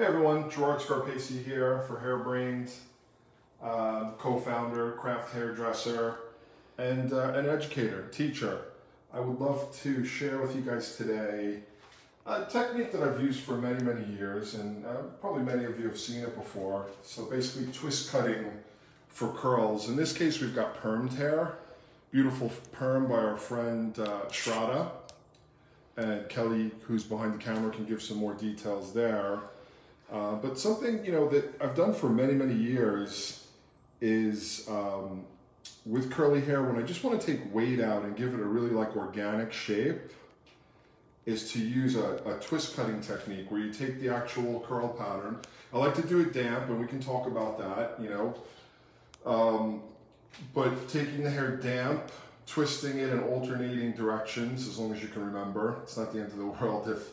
Hey everyone, Gerard Scarpese here for Hairbrained, co-founder, craft hairdresser, and an educator, teacher. I would love to share with you guys today a technique that I've used for many, many years, and probably many of you have seen it before. So basically twist cutting for curls. In this case, we've got permed hair. Beautiful perm by our friend Shraddha. And Kelly, who's behind the camera, can give some more details there. But something, that I've done for many, many years is with curly hair, when I just want to take weight out and give it a really organic shape, is to use a twist cutting technique where you take the actual curl pattern. I like to do it damp, and we can talk about that, but taking the hair damp, twisting it in alternating directions, as long as you can remember. It's not the end of the world if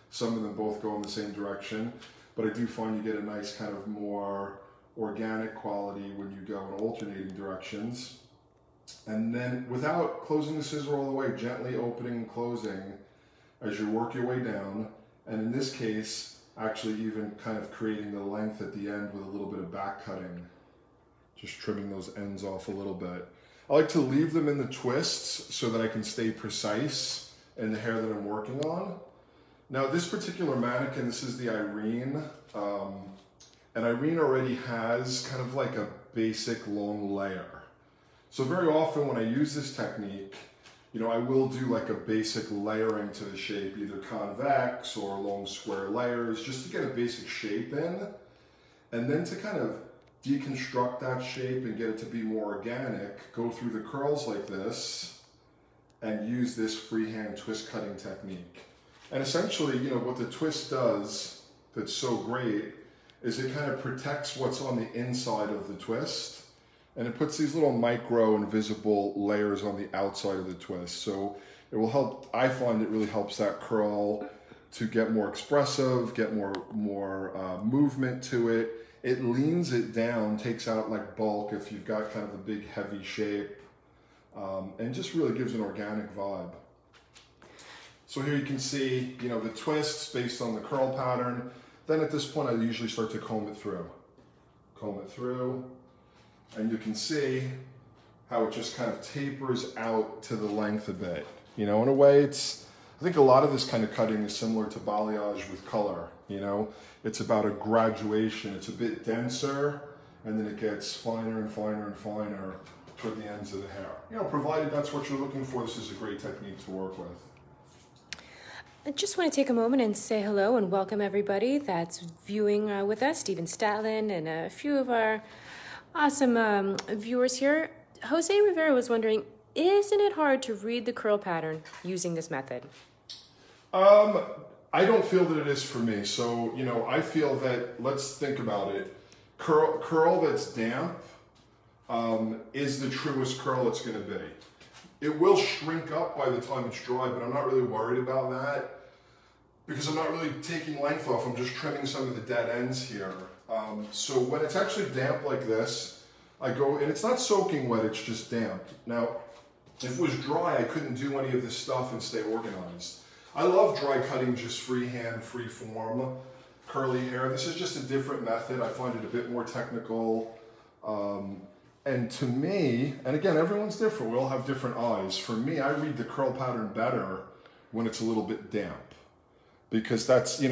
some of them both go in the same direction. But I do find you get a nice kind of more organic quality when you go in alternating directions. And then without closing the scissor all the way, gently opening and closing as you work your way down. And in this case, actually even kind of creating the length at the end with a little bit of back cutting. Just trimming those ends off a little bit. I like to leave them in the twists so that I can stay precise in the hair that I'm working on. Now this particular mannequin, this is the Irene, and Irene already has kind of like a basic long layer. So very often when I use this technique, I will do like a basic layering to the shape, either convex or long square layers, just to get a basic shape in, and then to kind of deconstruct that shape and get it to be more organic, go through the curls like this, and use this freehand twist cutting technique. And essentially, what the twist does that's so great is it kind of protects what's on the inside of the twist, and it puts these little micro invisible layers on the outside of the twist. So it will help, I find it really helps that curl to get more expressive, get more movement to it. It leans it down, takes out like bulk if you've got kind of a big heavy shape, and just really gives an organic vibe. So here you can see, the twists based on the curl pattern. Then at this point, I usually start to comb it through. Comb it through, and you can see how it just kind of tapers out to the length a bit. In a way, I think a lot of this kind of cutting is similar to balayage with color. It's about a graduation. It's a bit denser, and then it gets finer and finer and finer toward the ends of the hair. Provided that's what you're looking for, this is a great technique to work with. I just want to take a moment and say hello and welcome everybody that's viewing with us, Steven Statlin and a few of our awesome viewers here. Jose Rivera was wondering, isn't it hard to read the curl pattern using this method? I don't feel that it is for me. So, I feel that, let's think about it. Curl that's damp is the truest curl it's going to be. It will shrink up by the time it's dry, but I'm not really worried about that because I'm not really taking length off. I'm just trimming some of the dead ends here. So when it's actually damp like this, I go, and it's not soaking wet, it's just damp. Now, if it was dry, I couldn't do any of this stuff and stay organized. I love dry cutting, just freehand, free form, curly hair. This is just a different method. I find it a bit more technical. And to me, and again, everyone's different. We all have different eyes. For me, I read the curl pattern better when it's a little bit damp. Because that's,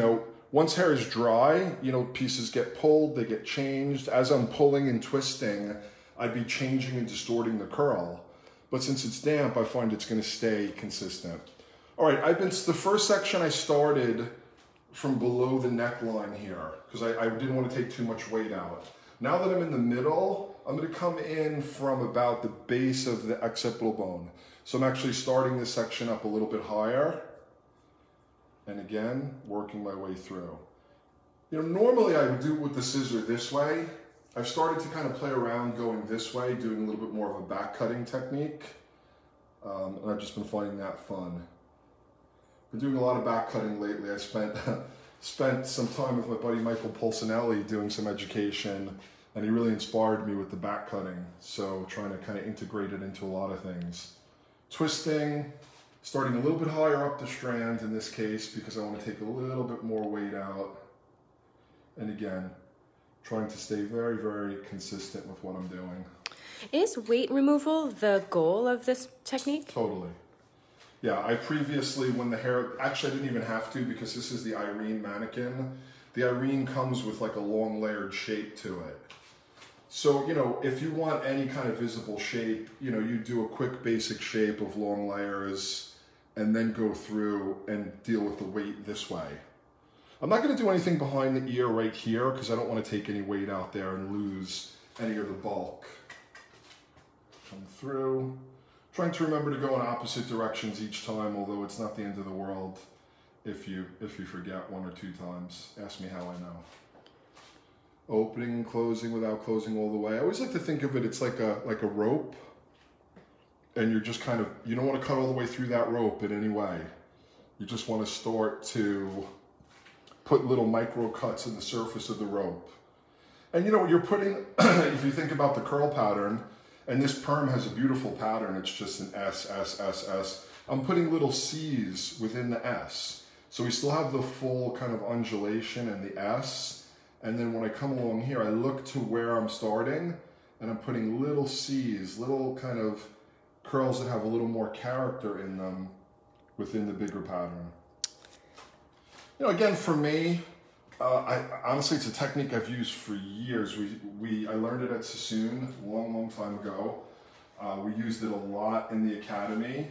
once hair is dry, pieces get pulled, they get changed. As I'm pulling and twisting, I'd be changing and distorting the curl. But since it's damp, I find it's going to stay consistent. All right, the first section I started from below the neckline here because I didn't want to take too much weight out. Now that I'm in the middle, I'm going to come in from about the base of the occipital bone. So I'm actually starting this section up a little bit higher. And again, working my way through. Normally I would do it with the scissor this way. I've started to kind of play around going this way, doing a little bit more of a back cutting technique. And I've just been finding that fun. Been doing a lot of back cutting lately. I spent some time with my buddy Michael Polsinelli doing some education, and he really inspired me with the back cutting. So trying to kind of integrate it into a lot of things. Twisting, starting a little bit higher up the strand in this case because I want to take a little bit more weight out. And again, trying to stay very, very consistent with what I'm doing. Is weight removal the goal of this technique? Totally. Yeah, I previously, when the hair, actually I didn't even have to because this is the Irene mannequin. The Irene comes with like a long layered shape to it. So, you know, if you want any kind of visible shape, you know, you do a quick basic shape of long layers and then go through and deal with the weight this way. I'm not going to do anything behind the ear right here because I don't want to take any weight out there and lose any of the bulk. Come through. Trying to remember to go in opposite directions each time, although it's not the end of the world if you forget one or two times. Ask me how I know. Opening and closing without closing all the way. I always like to think of it, it's like a rope, and you're just kind of, you don't want to cut all the way through that rope in any way. You just want to start to put little micro cuts in the surface of the rope. And you know, you're putting, if you think about the curl pattern, and this perm has a beautiful pattern, it's just an S, S, S, S. I'm putting little C's within the S. So we still have the full kind of undulation and the S. And then when I come along here, I look to where I'm starting and I'm putting little C's, little kind of curls that have a little more character in them within the bigger pattern. You know, again, for me, honestly, it's a technique I've used for years. I learned it at Sassoon a long, long time ago. We used it a lot in the academy.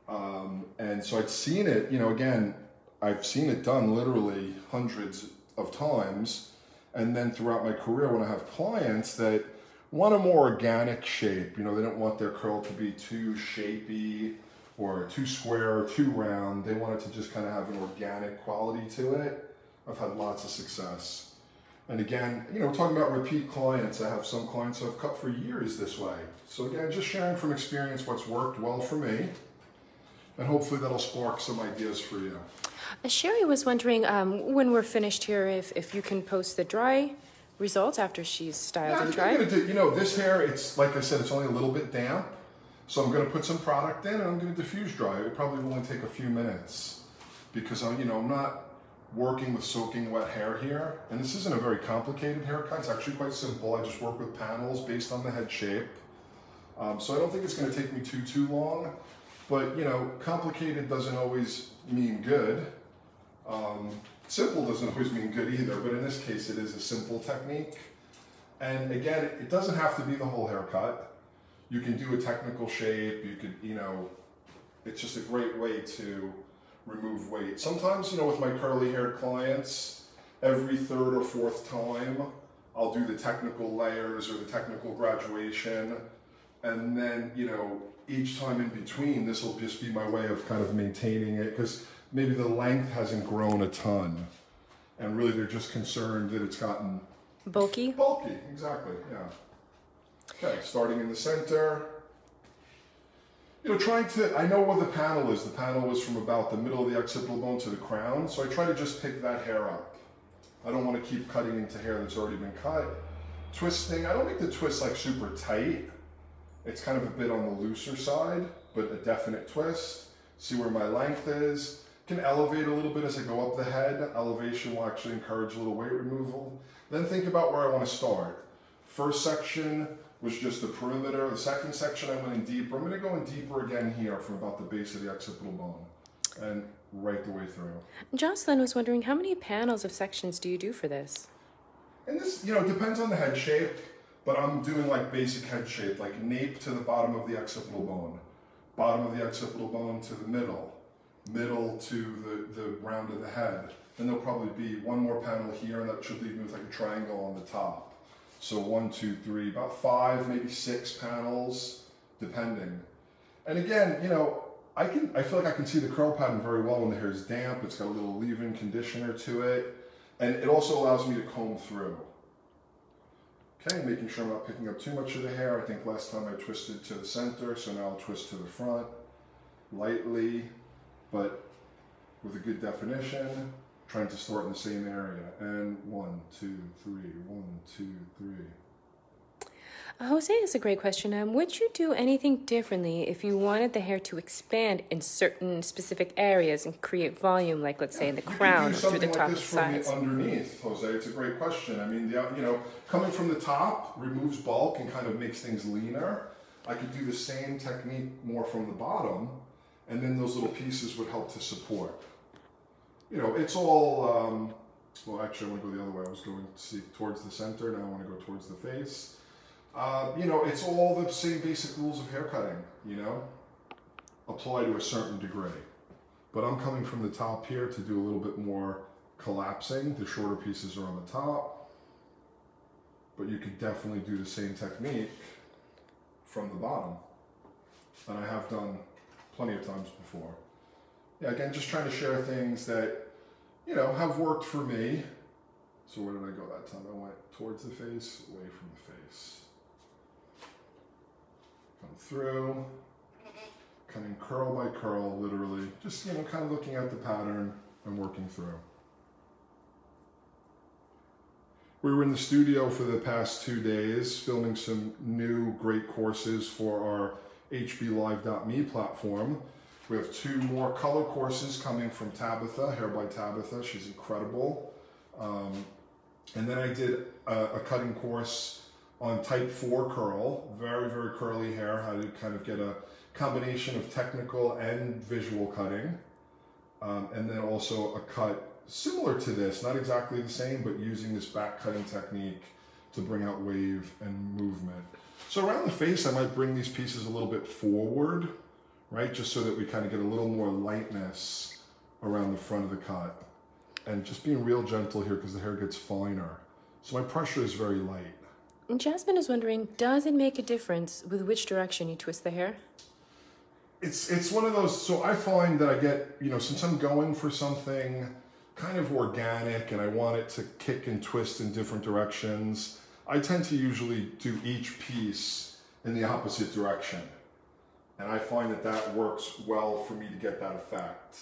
And so I'd seen it, you know, again, I've seen it done literally hundreds of times. And then throughout my career, when I have clients that want a more organic shape, you know, they don't want their curl to be too shapy or too square or too round. They want it to just kind of have an organic quality to it. I've had lots of success. And again, you know, talking about repeat clients, I have some clients who have cut for years this way. So again, just sharing from experience what's worked well for me, and hopefully that'll spark some ideas for you. Sherry was wondering, when we're finished here, if you can post the dry results after she's styled and dried. I'm gonna do, you know, this hair, it's, like I said, it's only a little bit damp. So I'm gonna put some product in and I'm gonna diffuse dry. It probably will only take a few minutes because I'm not working with soaking wet hair here. And this isn't a very complicated haircut. It's actually quite simple. I just work with panels based on the head shape. So I don't think it's gonna take me too long. But, you know, complicated doesn't always mean good. Simple doesn't always mean good either, but in this case it is a simple technique. And again, it doesn't have to be the whole haircut. You can do a technical shape, you could, you know, it's just a great way to remove weight. Sometimes, you know, with my curly haired clients, every third or fourth time, I'll do the technical layers or the technical graduation. And then, you know, each time in between, this will just be my way of kind of maintaining it because maybe the length hasn't grown a ton. And really they're just concerned that it's gotten bulky. Bulky, exactly, yeah. Okay, starting in the center. You know, trying to, I know where the panel is. The panel is from about the middle of the occipital bone to the crown, so I try to just pick that hair up. I don't want to keep cutting into hair that's already been cut. Twisting, I don't make the twist like super tight. It's kind of a bit on the looser side, but a definite twist. See where my length is. Can elevate a little bit as I go up the head. Elevation will actually encourage a little weight removal. Then think about where I want to start. First section was just the perimeter. The second section I went in deeper. I'm going to go in deeper again here from about the base of the occipital bone and right the way through. Jocelyn was wondering, how many panels of sections do you do for this? And this, you know, it depends on the head shape, but I'm doing like basic head shape, like nape to the bottom of the occipital bone, bottom of the occipital bone to the middle, middle to the round of the head. Then there'll probably be one more panel here, and that should leave me with like a triangle on the top. So 1, 2, 3, about 5, maybe 6 panels, depending. And again, you know, I feel like I can see the curl pattern very well when the hair is damp. It's got a little leave-in conditioner to it, and it also allows me to comb through. Okay, making sure I'm not picking up too much of the hair. I think last time I twisted to the center, so now I'll twist to the front, lightly, but with a good definition. Trying to start in the same area. And 1, 2, 3, 1, 2, Jose has a great question. Would you do anything differently if you wanted the hair to expand in certain specific areas and create volume, like let's say in the crown or through the top and sides? Underneath, Jose, it's a great question. I mean, coming from the top removes bulk and kind of makes things leaner. I could do the same technique more from the bottom, and then those little pieces would help to support. It's all, well, actually, I want to go the other way. I was going to see towards the center, now I want to go towards the face. It's all the same basic rules of hair cutting, apply to a certain degree. But I'm coming from the top here to do a little bit more collapsing. The shorter pieces are on the top, but you could definitely do the same technique from the bottom. And I have done plenty of times before. Yeah, again, just trying to share things that, have worked for me. So where did I go that time? I went towards the face, away from the face. Come through, cutting curl by curl, literally. Just, kind of looking at the pattern and working through. We were in the studio for the past 2 days, filming some new great courses for our hblive.me platform. We have 2 more color courses coming from Tabitha, Hair by Tabitha. She's incredible. And then I did a cutting course on type 4 curl, very, very curly hair, how to kind of get a combination of technical and visual cutting. And then also a cut similar to this, not exactly the same, but using this back cutting technique to bring out wave and movement. So around the face, I might bring these pieces a little bit forward, right? Just so that we kind of get a little more lightness around the front of the cut. And just being real gentle here because the hair gets finer. So my pressure is very light. And Jasmine is wondering, does it make a difference with which direction you twist the hair? It's one of those, so I find that I get, since I'm going for something kind of organic and I want it to kick and twist in different directions, I tend to usually do each piece in the opposite direction. And I find that that works well for me to get that effect.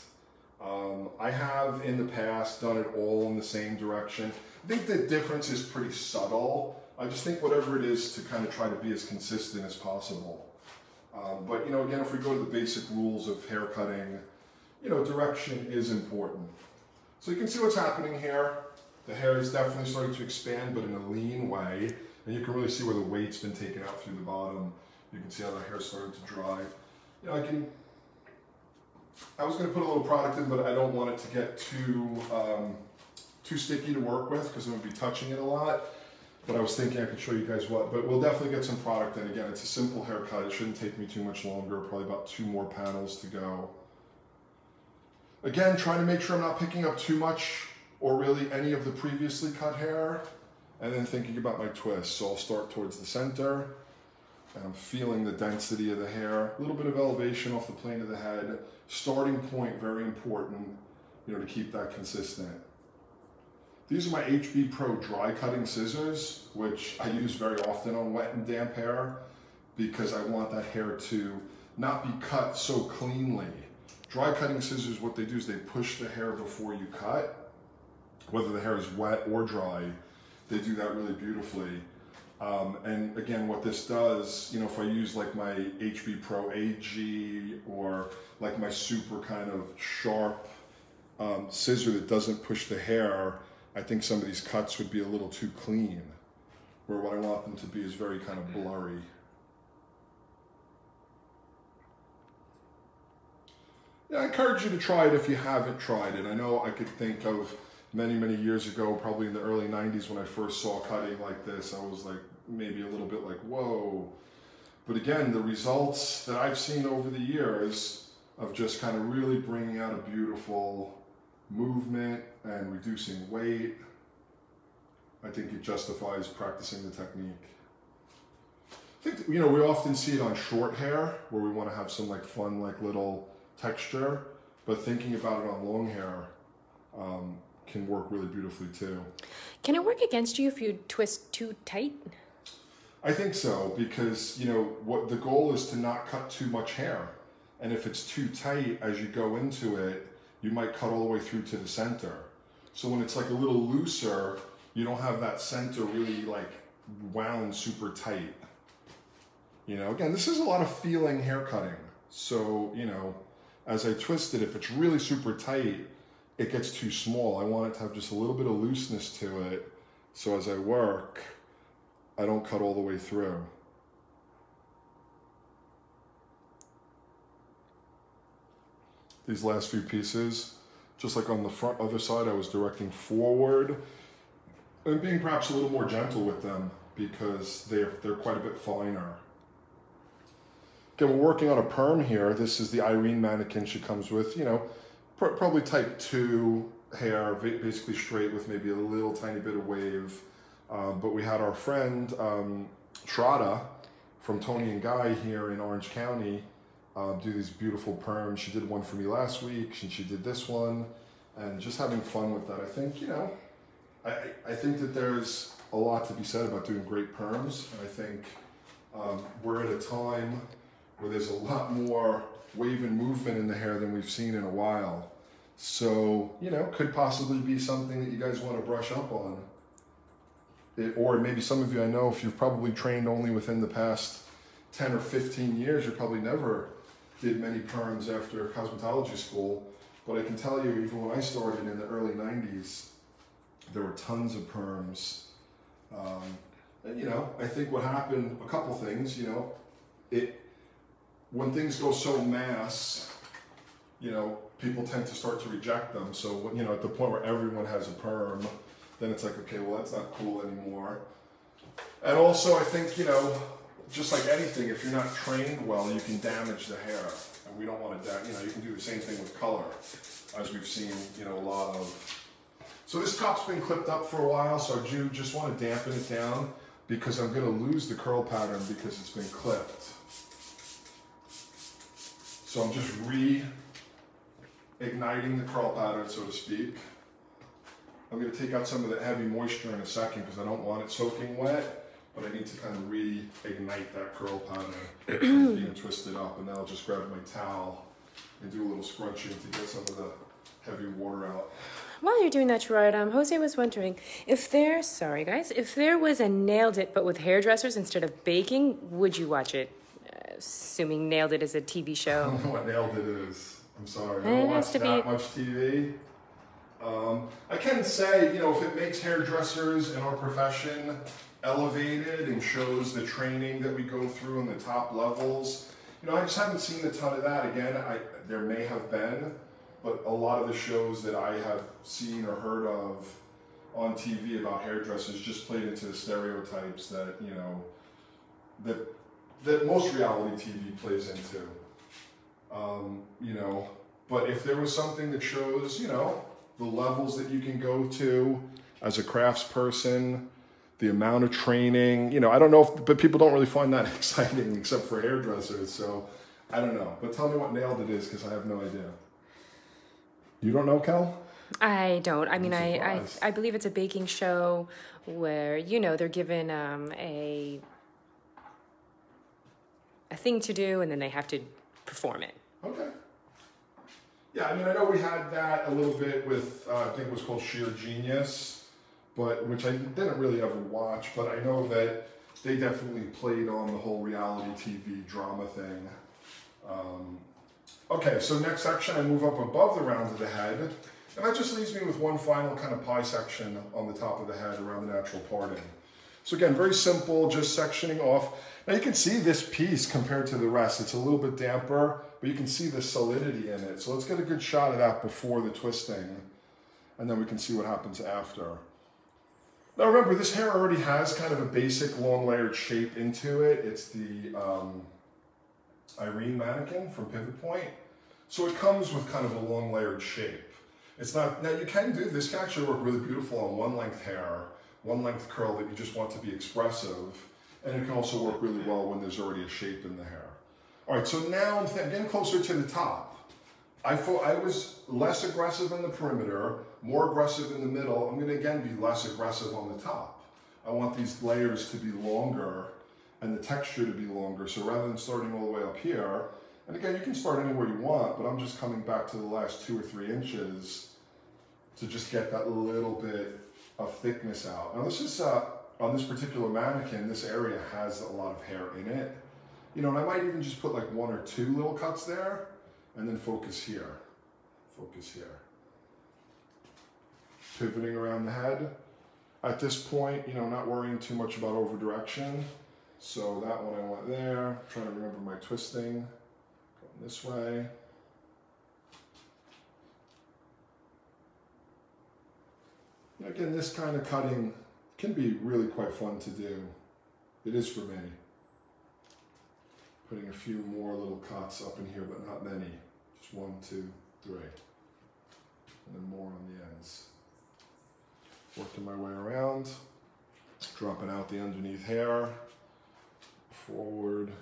I have in the past done it all in the same direction. I think the difference is pretty subtle. I just think whatever it is to kind of try to be as consistent as possible. But again, if we go to the basic rules of hair cutting, direction is important. So you can see what's happening here. The hair is definitely starting to expand, but in a lean way. And you can really see where the weight's been taken out through the bottom. You can see how the hair's starting to dry. I was going to put a little product in, but I don't want it to get too sticky to work with because I'm going to be touching it a lot. But I was thinking I could show you guys what. But we'll definitely get some product in. Again, it's a simple haircut. It shouldn't take me too much longer. Probably about 2 more panels to go. Again, trying to make sure I'm not picking up too much or really any of the previously cut hair. And then thinking about my twist. So I'll start towards the center. And I'm feeling the density of the hair. A little bit of elevation off the plane of the head. Starting point, very important, to keep that consistent. These are my HB Pro dry cutting scissors, which I use very often on wet and damp hair because I want that hair to not be cut so cleanly. Dry cutting scissors, what they do is they push the hair before you cut. Whether the hair is wet or dry, they do that really beautifully. And again, what this does, if I use like my HB Pro AG or like my super kind of sharp scissor that doesn't push the hair, I think some of these cuts would be a little too clean, where what I want them to be is very kind of blurry. Yeah, I encourage you to try it if you haven't tried it. I know I could think of many, many years ago, probably in the early 90s when I first saw cutting like this, I was like maybe a little bit like, whoa. But again, the results that I've seen over the years of just kind of really bringing out a beautiful movement and reducing weight, I think it justifies practicing the technique. I think, we often see it on short hair where we want to have some like fun, like little texture, but thinking about it on long hair can work really beautifully too. Can it work against you if you twist too tight? I think so, because what the goal is to not cut too much hair, and if it's too tight as you go into it, you might cut all the way through to the center. So when it's like a little looser, you don't have that center really like wound super tight. You know, again, this is a lot of feeling hair cutting. So, you know, as I twist it, if it's really super tight, it gets too small. I want it to have just a little bit of looseness to it. So as I work, I don't cut all the way through. These last few pieces, just like on the front other side, I was directing forward and being perhaps a little more gentle with them because they're quite a bit finer. Again, we're working on a perm here. This is the Irene mannequin she comes with, you know, probably type 2 hair, basically straight with maybe a little tiny bit of wave. But we had our friend Shraddha from Tony and Guy here in Orange County do these beautiful perms. She did one for me last week, and she did this one, and just having fun with that. I think, you know, I think that there's a lot to be said about doing great perms. And I think we're at a time where there's a lot more wave and movement in the hair than we've seen in a while. So, you know, could possibly be something that you guys want to brush up on. Or maybe some of you I know, if you've probably trained only within the past 10 or 15 years, you probably never did many perms after cosmetology school. But I can tell you, even when I started in the early 90s, there were tons of perms. And, you know, I think what happened, a couple things, you know, when things go so mass, you know, people tend to start to reject them. So, you know, at the point where everyone has a perm, then it's like, okay, well, that's not cool anymore. And also, I think, you know, just like anything, if you're not trained well, you can damage the hair. And we don't want to, you know, you can do the same thing with color, as we've seen, you know, a lot of. So this top's been clipped up for a while, so I do just want to dampen it down because I'm going to lose the curl pattern because it's been clipped. So I'm just reigniting the curl pattern, so to speak. I'm going to take out some of the heavy moisture in a second because I don't want it soaking wet, but I need to kind of reignite that curl pattern being twisted up. And then I'll just grab my towel and do a little scrunching to get some of the heavy water out. While you're doing that, Gerard, Jose was wondering if there was a Nailed It but with hairdressers instead of baking, would you watch it? Assuming Nailed It is a TV show. I don't know what Nailed It is. I'm sorry. I don't watch that much TV. I can say, you know, if it makes hairdressers in our profession elevated and shows the training that we go through in the top levels, you know, I just haven't seen a ton of that. Again, there may have been, but a lot of the shows that I have seen or heard of on TV about hairdressers just played into the stereotypes that, you know, that most reality TV plays into. You know, but if there was something that shows, you know, the levels that you can go to as a craftsperson, the amount of training, you know, I don't know but people don't really find that exciting except for hairdressers, so I don't know. But tell me what Nailed It is, because I have no idea. You don't know, Kel? I don't. I mean, I believe it's a baking show where, you know, they're given a thing to do and then they have to perform it. Okay. Yeah, I mean, I know we had that a little bit with, I think it was called Sheer Genius, but which I didn't really ever watch, but I know that they definitely played on the whole reality TV drama thing. Okay, so next section, I move up above the round of the head, and that just leaves me with one final kind of pie section on the top of the head around the natural parting. So again, very simple, just sectioning off. Now you can see this piece compared to the rest. It's a little bit damper, but you can see the solidity in it. So let's get a good shot of that before the twisting, and then we can see what happens after. Now remember, this hair already has kind of a basic long layered shape into it. It's the Irene mannequin from Pivot Point. So it comes with kind of a long layered shape. It's not, now you can do, this can actually work really beautiful on one length hair, one length curl that you just want to be expressive. And it can also work really well when there's already a shape in the hair. All right, so now I'm getting closer to the top. I was less aggressive in the perimeter, more aggressive in the middle. I'm gonna again be less aggressive on the top. I want these layers to be longer and the texture to be longer. So rather than starting all the way up here, and again, you can start anywhere you want, but I'm just coming back to the last 2 or 3 inches to just get that little bit of thickness out. Now this is, on this particular mannequin, this area has a lot of hair in it. You know, and I might even just put like 1 or 2 little cuts there, and then focus here. Focus here. Pivoting around the head. At this point, you know, not worrying too much about over direction. So that one I want there. Trying to remember my twisting. Going this way. And again, this kind of cutting can be really quite fun to do. It is for me. Putting a few more little cuts up in here, but not many. Just 1, 2, 3. And then more on the ends. Working my way around. Dropping out the underneath hair. Forward.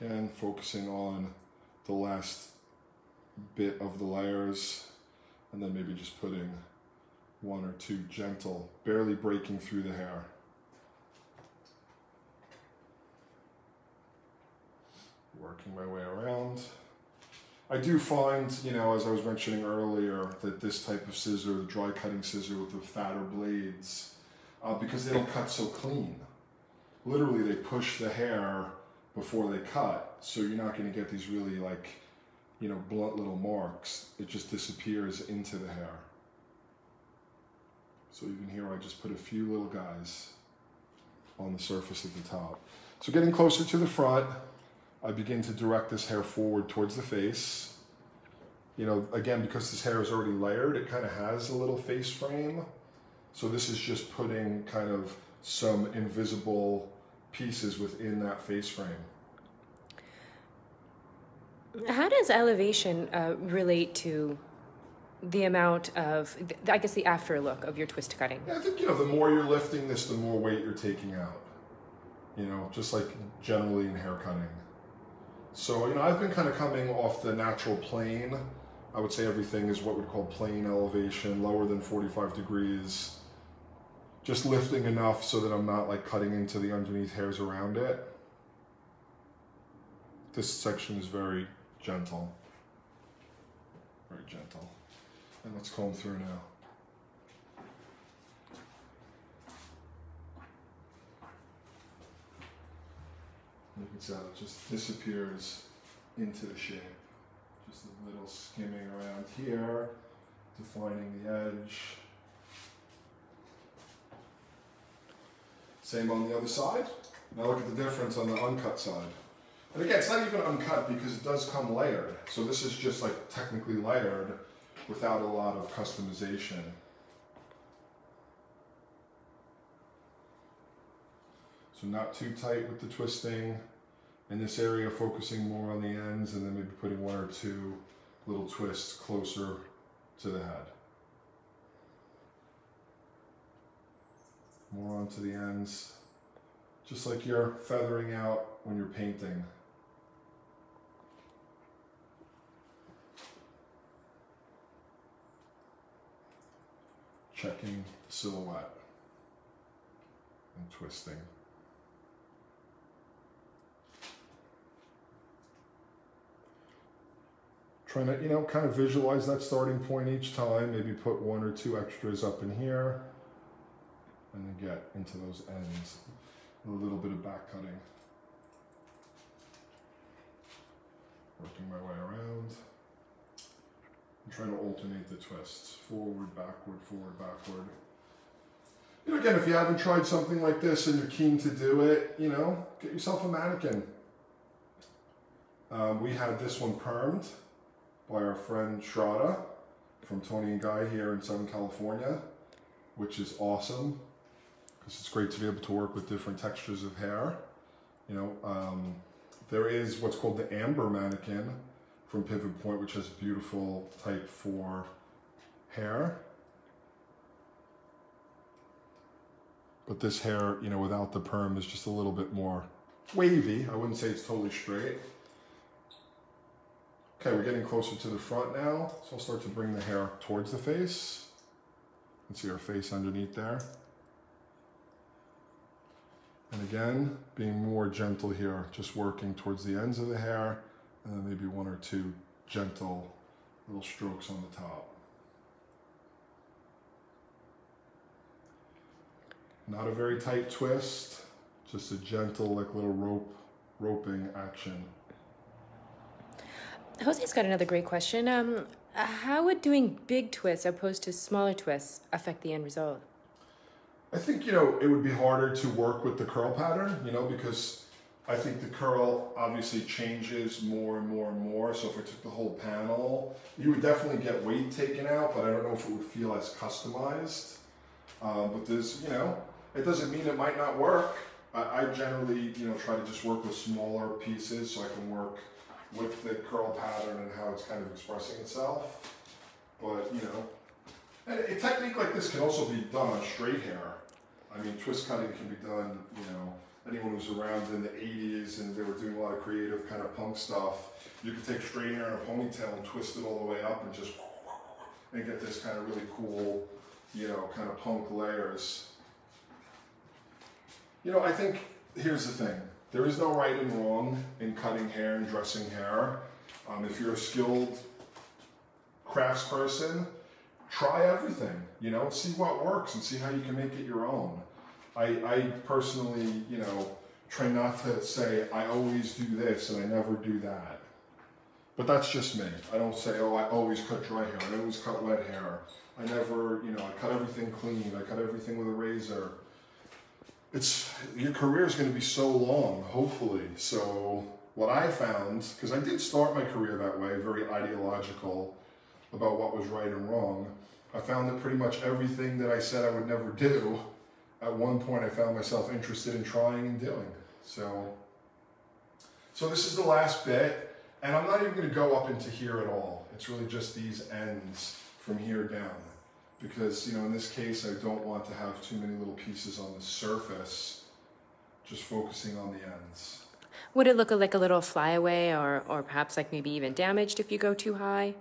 Again, focusing on the last bit of the layers, and then maybe just putting 1 or 2 gentle, barely breaking through the hair. Working my way around. I do find, you know, as I was mentioning earlier, that this type of scissor, the dry cutting scissor with the fatter blades, because they don't cut so clean. Literally, they push the hair before they cut, so you're not going to get these really like, you know, blunt little marks. It just disappears into the hair. So even here, I just put a few little guys on the surface at the top. So getting closer to the front, I begin to direct this hair forward towards the face. You know, again, because this hair is already layered, it kind of has a little face frame. So this is just putting kind of some invisible pieces within that face frame. How does elevation relate to the amount of, I guess, the after look of your twist cutting? Yeah, I think, you know, the more you're lifting this, the more weight you're taking out. You know, just like generally in hair cutting. So, you know, I've been kind of coming off the natural plane. I would say everything is what we'd call plane elevation, lower than 45 degrees. Just lifting enough so that I'm not like cutting into the underneath hairs around it. This section is very gentle. Very gentle. And let's comb through now. You can see how it just disappears into the shape. Just a little skimming around here, defining the edge. Same on the other side. Now look at the difference on the uncut side. And again, it's not even uncut because it does come layered. So this is just like technically layered without a lot of customization. So not too tight with the twisting. In this area, focusing more on the ends and then maybe putting 1 or 2 little twists closer to the head. More onto the ends, just like you're feathering out when you're painting. Checking the silhouette and twisting. Trying to, you know, kind of visualize that starting point each time. Maybe put 1 or 2 extras up in here. And then get into those ends. A little bit of back cutting. Working my way around. I'm trying to alternate the twists. Forward, backward, forward, backward. You know, again, if you haven't tried something like this and you're keen to do it, you know, get yourself a mannequin. We had this one permed by our friend Shraddha from Tony and Guy here in Southern California, which is awesome because it's great to be able to work with different textures of hair. You know, there is what's called the Amber mannequin from Pivot Point, which has beautiful type 4 hair. But this hair, you know, without the perm is just a little bit more wavy. I wouldn't say it's totally straight. Okay, we're getting closer to the front now, so I'll start to bring the hair towards the face. You can see our face underneath there. And again, being more gentle here, just working towards the ends of the hair, and then maybe 1 or 2 gentle little strokes on the top. Not a very tight twist, just a gentle, like little roping action. Jose's got another great question. How would doing big twists opposed to smaller twists affect the end result? I think, it would be harder to work with the curl pattern, because I think the curl obviously changes more and more and more. So if I took the whole panel, you would definitely get weight taken out, but I don't know if it would feel as customized. But there's, it doesn't mean it might not work. I generally, try to just work with smaller pieces so I can work with the curl pattern and how it's kind of expressing itself. But, and a technique like this can also be done on straight hair. I mean, twist cutting can be done, anyone who's around in the 80s and they were doing a lot of creative kind of punk stuff, you could take straight hair in a ponytail and twist it all the way up and just, and get this kind of really cool, kind of punk layers. I think, here's the thing. There is no right and wrong in cutting hair and dressing hair. If you're a skilled craftsperson, try everything, see what works and see how you can make it your own. I personally, try not to say, I always do this and I never do that. But that's just me. I don't say, oh, I always cut dry hair, I always cut wet hair. I never, I cut everything clean, I cut everything with a razor. Your career is going to be so long, hopefully. So what I found, because I did start my career that way, very ideological about what was right and wrong, I found that pretty much everything that I said I would never do, at one point I found myself interested in trying and doing. So this is the last bit, and I'm not even going to go up into here at all. It's really just these ends from here down. Because, in this case, I don't want to have too many little pieces on the surface, just focusing on the ends. Would it look like a little flyaway or perhaps like maybe even damaged if you go too high?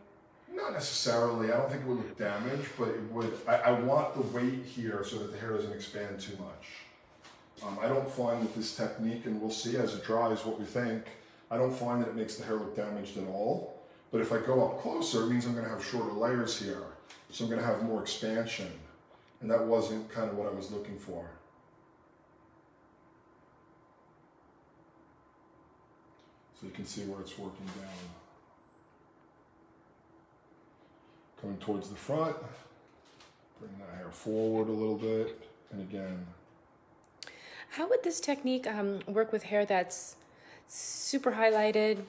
Not necessarily. I don't think it would look damaged, but it would. I want the weight here so that the hair doesn't expand too much. I don't find that this technique, and we'll see as it dries what we think, I don't find that it makes the hair look damaged at all. But if I go up closer, it means I'm going to have shorter layers here. So I'm going to have more expansion, and that wasn't kind of what I was looking for. So you can see where it's working down. Coming towards the front, bring that hair forward a little bit, and again. How would this technique work with hair that's super highlighted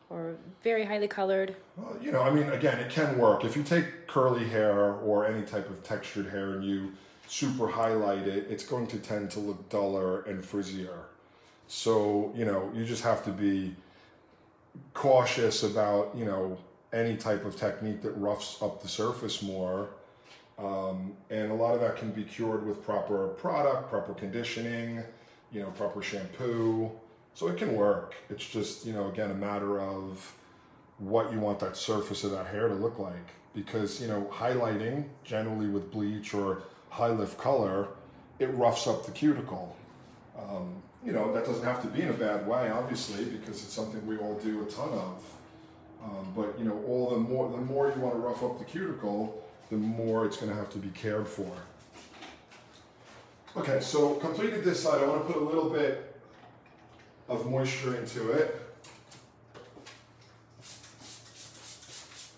or very highly colored? Well, again, it can work. If you take curly hair or any type of textured hair and you super highlight it, it's going to tend to look duller and frizzier. So, you just have to be cautious about, any type of technique that roughs up the surface more. And a lot of that can be cured with proper product, proper conditioning, proper shampoo. So it can work. It's just, again, a matter of what you want that surface of that hair to look like. Because, highlighting, generally with bleach or high lift color, it roughs up the cuticle. That doesn't have to be in a bad way, obviously, because it's something we all do a ton of. But, the more you want to rough up the cuticle, the more it's going to have to be cared for. Okay, so completed this side. I want to put a little bit of moisture into it,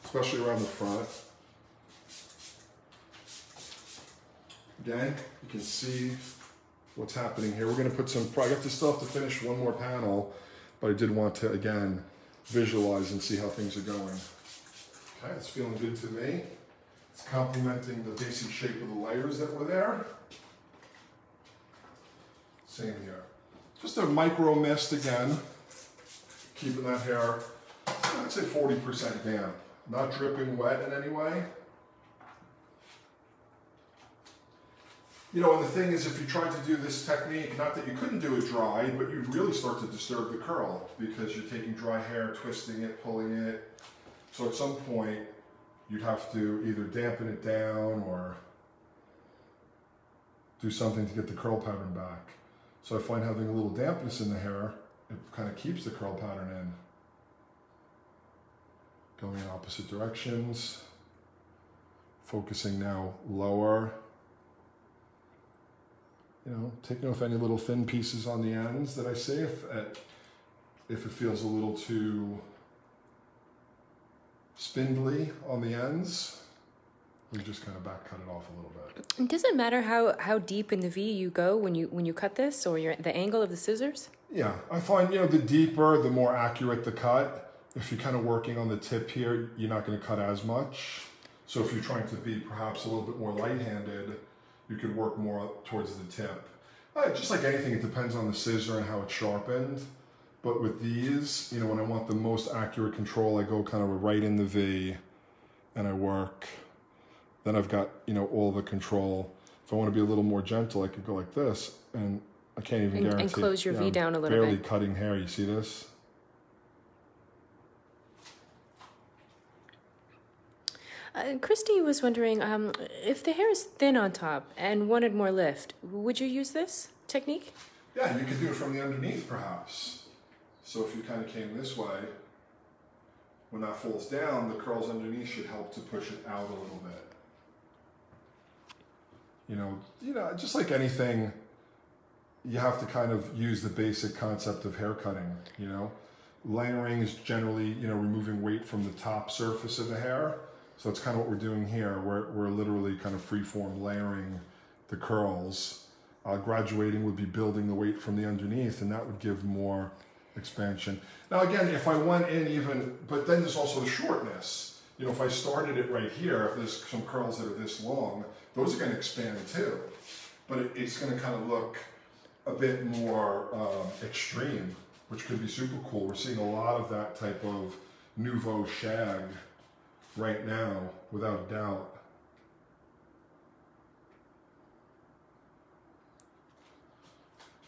especially around the front. Again, you can see what's happening here. We're going to put some, I got to still have to finish one more panel, but I did want to, again, visualize and see how things are going. Okay, it's feeling good to me. It's complementing the basic shape of the layers that were there. Same here. Just a micro mist again, keeping that hair, I'd say 40% damp. Not dripping wet in any way. And the thing is, if you tried to do this technique, not that you couldn't do it dry, but you'd really start to disturb the curl because you're taking dry hair, twisting it, pulling it. So at some point, you'd have to either dampen it down or do something to get the curl pattern back. So I find having a little dampness in the hair, it kind of keeps the curl pattern in. Going in opposite directions. Focusing now lower. you know, taking off any little thin pieces on the ends that I see if it feels a little too spindly on the ends. We just kind of back cut it off a little bit. Does it matter how deep in the V you go when you cut this, or the angle of the scissors? Yeah, I find, you know, the deeper, the more accurate the cut. If you're kind of working on the tip here, you're not going to cut as much. So if you're trying to be perhaps a little bit more light-handed, you could work more towards the tip. Just like anything, it depends on the scissor and how it's sharpened. But with these, you know, when I want the most accurate control, I go kind of right in the V and I work. Then I've got, you know, all the control. If I want to be a little more gentle, I could go like this, and I can't even guarantee. And close your V down a little barely bit. Cutting hair, you see this? Christy was wondering, if the hair is thin on top and wanted more lift, would you use this technique? Yeah, you could do it from the underneath, perhaps. So if you kind of came this way, when that falls down, the curls underneath should help to push it out a little bit. You know, just like anything, you have to kind of use the basic concept of hair cutting, you know. Layering is generally, you know, removing weight from the top surface of the hair. So that's kind of what we're doing here. We're literally kind of freeform layering the curls. Graduating would be building the weight from the underneath, and that would give more expansion. Now again, if I went in even, but then there's also the shortness. You know, if I started it right here, if there's some curls that are this long, those are going to expand too. But it's going to kind of look a bit more extreme, which could be super cool. We're seeing a lot of that type of nouveau shag right now, without a doubt.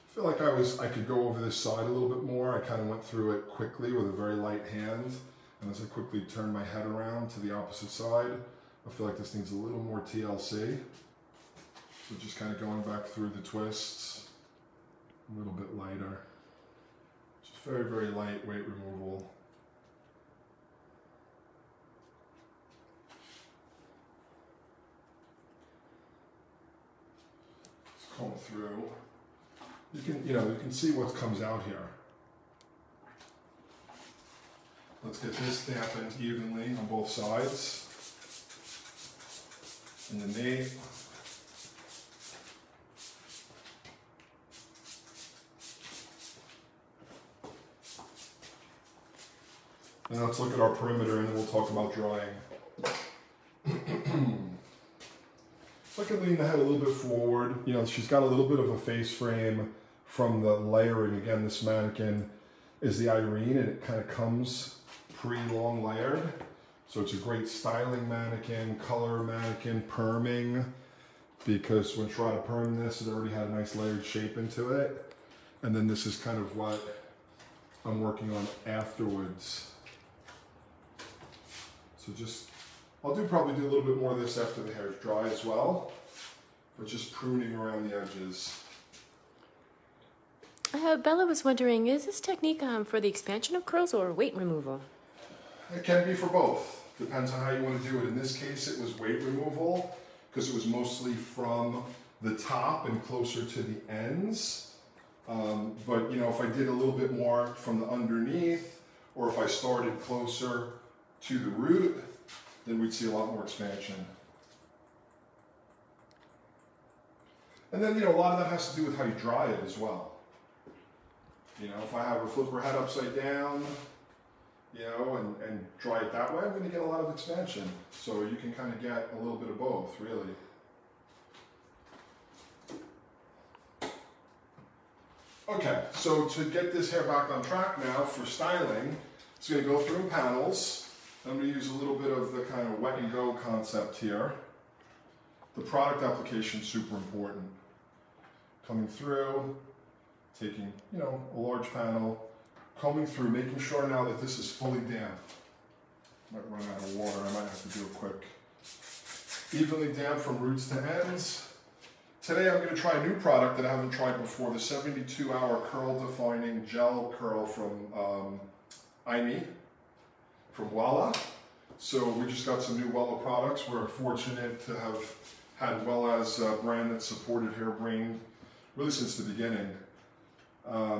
I feel like I could go over this side a little bit more. I kind of went through it quickly with a very light hand. And as I quickly turn my head around to the opposite side, I feel like this needs a little more TLC. So just kind of going back through the twists, a little bit lighter. Just very, very light weight removal. Just comb through. You can see what comes out here. Let's get this dampened evenly on both sides. In the nape. Now let's look at our perimeter and then we'll talk about drying. So I can lean the head a little bit forward. You know, she's got a little bit of a face frame from the layering. Again, this mannequin is the Irene, and it kind of comes pre-long layered. So it's a great styling mannequin, color mannequin, perming, because when Shroud to perm this, it already had a nice layered shape into it. And then this is kind of what I'm working on afterwards. So I'll probably do a little bit more of this after the hair is dry as well, but just pruning around the edges. Bella was wondering, is this technique for the expansion of curls or weight removal? It can be for both. Depends on how you want to do it. In this case, it was weight removal because it was mostly from the top and closer to the ends. But you know, if I did a little bit more from the underneath, or if I started closer to the root, then we'd see a lot more expansion. And then, you know, a lot of that has to do with how you dry it as well. You know, if I have her flip her head upside down, you know, and dry it that way, I'm going to get a lot of expansion. So you can kind of get a little bit of both, really. Okay, so to get this hair back on track now for styling, it's going to go through in panels. I'm going to use a little bit of the kind of wet and go concept here. The product application is super important. Coming through, taking, you know, a large panel, combing through, making sure now that this is fully damp. Might run out of water, I might have to do a quick. Evenly damp from roots to ends. Today I'm going to try a new product that I haven't tried before, the 72-hour curl defining gel curl from IME, from Wella. So we just got some new Wella products. We're fortunate to have had Wella's brand that supported Hairbrain really since the beginning.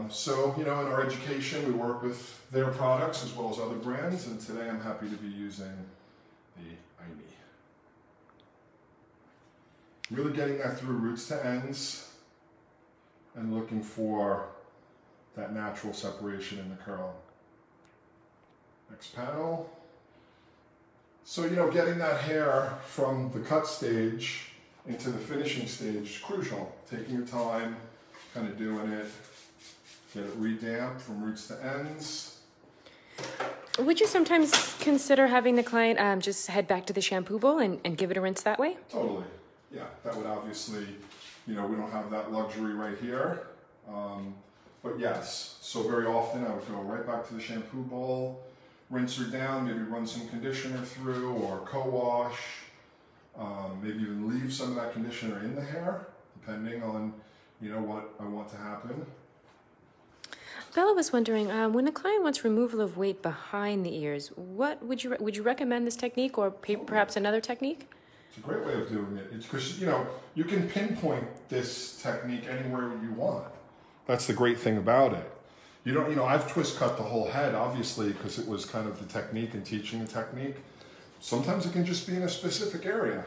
So, you know, in our education, we work with their products as well as other brands, and today I'm happy to be using the IME. Really getting that through roots to ends and looking for that natural separation in the curl. Next panel. So, you know, getting that hair from the cut stage into the finishing stage is crucial. Taking your time, kind of doing it. Get it redamped from roots to ends. Would you sometimes consider having the client just head back to the shampoo bowl and give it a rinse that way? Totally. Yeah, that would obviously, you know, we don't have that luxury right here. But yes, so very often I would go right back to the shampoo bowl, rinse her down, maybe run some conditioner through or co-wash, maybe even leave some of that conditioner in the hair, depending on, you know, what I want to happen. Bella was wondering, when a client wants removal of weight behind the ears, what would you recommend this technique or perhaps another technique? It's a great way of doing it. It's because, you know, you can pinpoint this technique anywhere you want. That's the great thing about it. You don't, you know, I've twist cut the whole head, obviously, because it was kind of the technique and teaching the technique. Sometimes it can just be in a specific area.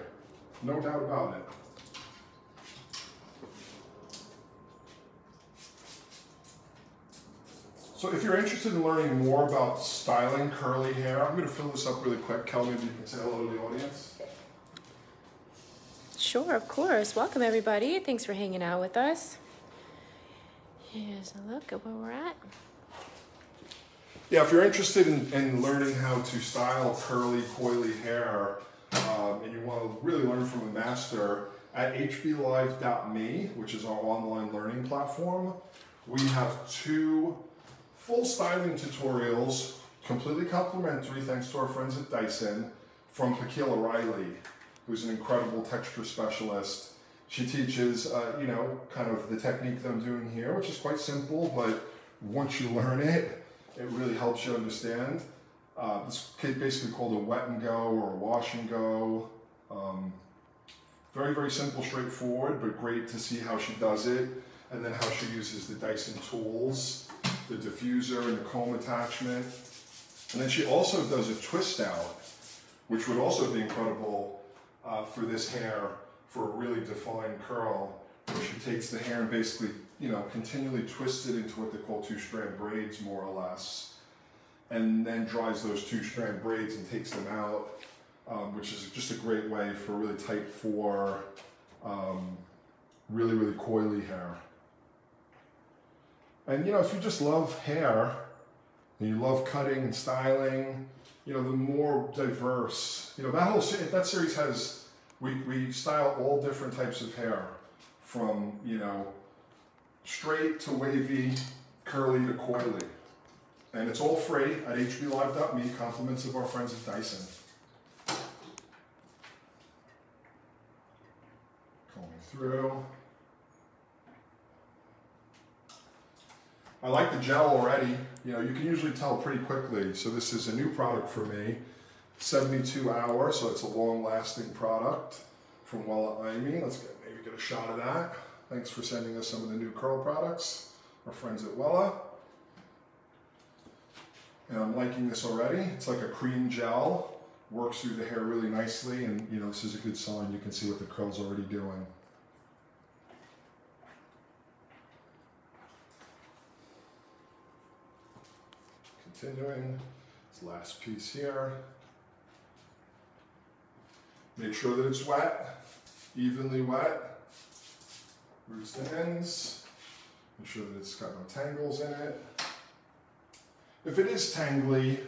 No doubt about it. So if you're interested in learning more about styling curly hair, I'm going to fill this up really quick. Kel, maybe you can say hello to the audience. Sure, of course. Welcome, everybody. Thanks for hanging out with us. Here's a look at where we're at. Yeah, if you're interested in learning how to style curly, coily hair, and you want to really learn from a master, at hblive.me, which is our online learning platform, we have 2 full styling tutorials, completely complimentary, thanks to our friends at Dyson, from Pakila Riley, who's an incredible texture specialist. She teaches, you know, kind of the technique that I'm doing here, which is quite simple, but once you learn it, it really helps you understand. It's basically called a wet and go or a wash and go. Very, very simple, straightforward, but great to see how she does it, and then how she uses the Dyson tools, the diffuser and the comb attachment. And then she also does a twist out, which would also be incredible for this hair, for a really defined curl, where she takes the hair and basically, you know, continually twists it into what they call 2-strand braids, more or less, and then dries those 2-strand braids and takes them out, which is just a great way for really tight 4, really, really coily hair. And, you know, if you just love hair, and you love cutting and styling, you know, the more diverse, you know, that series has, we style all different types of hair, from, you know, straight to wavy, curly to coily. And it's all free at hblive.me, compliments of our friends at Dyson. Combing through. I like the gel already. You know, you can usually tell pretty quickly. So this is a new product for me. 72 hour, so it's a long-lasting product from Wella IME. Let's maybe get a shot of that. Thanks for sending us some of the new curl products, our friends at Wella. And I'm liking this already. It's like a cream gel, works through the hair really nicely, and you know, this is a good sign. You can see what the curl's already doing. Continuing, this last piece here. Make sure that it's wet, evenly wet, roots to ends. Make sure that it's got no tangles in it. If it is tangly,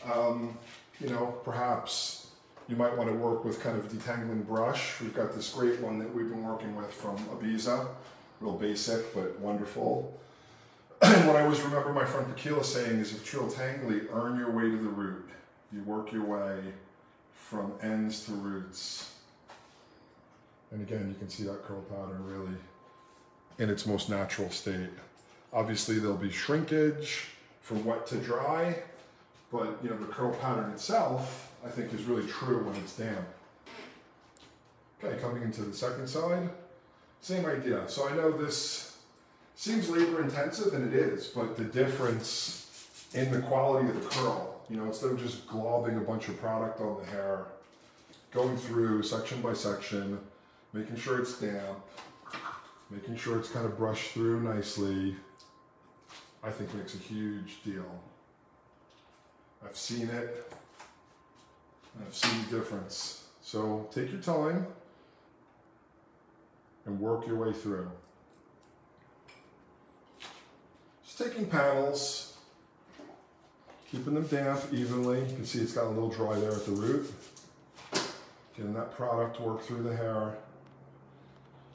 you know, perhaps you might want to work with kind of a detangling brush. We've got this great one that we've been working with from Ibiza, real basic but wonderful. And what I always remember my friend Pakila saying is, if it's real tangly, earn your way to the root. You work your way from ends to roots. And again, you can see that curl pattern really in its most natural state. Obviously there'll be shrinkage from wet to dry, but you know, the curl pattern itself, I think, is really true when it's damp. Okay, coming into the second side. Same idea. So I know this seems labor intensive, and it is, but the difference in the quality of the curl, you know, instead of just globbing a bunch of product on the hair, going through section by section, making sure it's damp, making sure it's kind of brushed through nicely, I think makes a huge deal. I've seen it, and I've seen the difference. So take your time and work your way through. Just taking panels, keeping them damp evenly. You can see it's got a little dry there at the root. Getting that product work through the hair.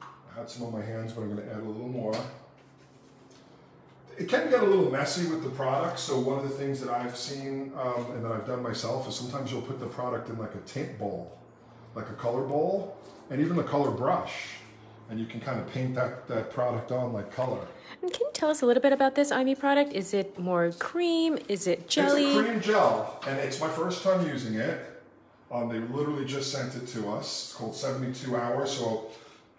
I had some on my hands, but I'm going to add a little more. It can get a little messy with the product, so one of the things that I've seen and that I've done myself is sometimes you'll put the product in like a tint bowl, like a color bowl, and even a color brush, and you can kind of paint that product on like color. And can you tell us a little bit about this IME product? Is it more cream? Is it jelly? It's a cream gel, and it's my first time using it. They literally just sent it to us. It's called 72 Hours, so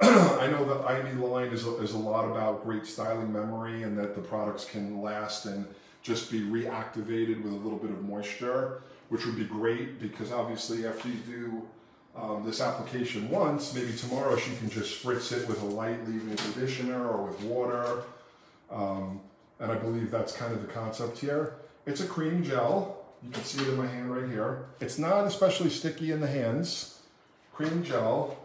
I know the IME line is a lot about great styling memory and that the products can last and just be reactivated with a little bit of moisture, which would be great because obviously after you do this application once, maybe tomorrow she can just spritz it with a light leave-in conditioner or with water. And I believe that's kind of the concept here. It's a cream gel. You can see it in my hand right here. It's not especially sticky in the hands. Cream gel.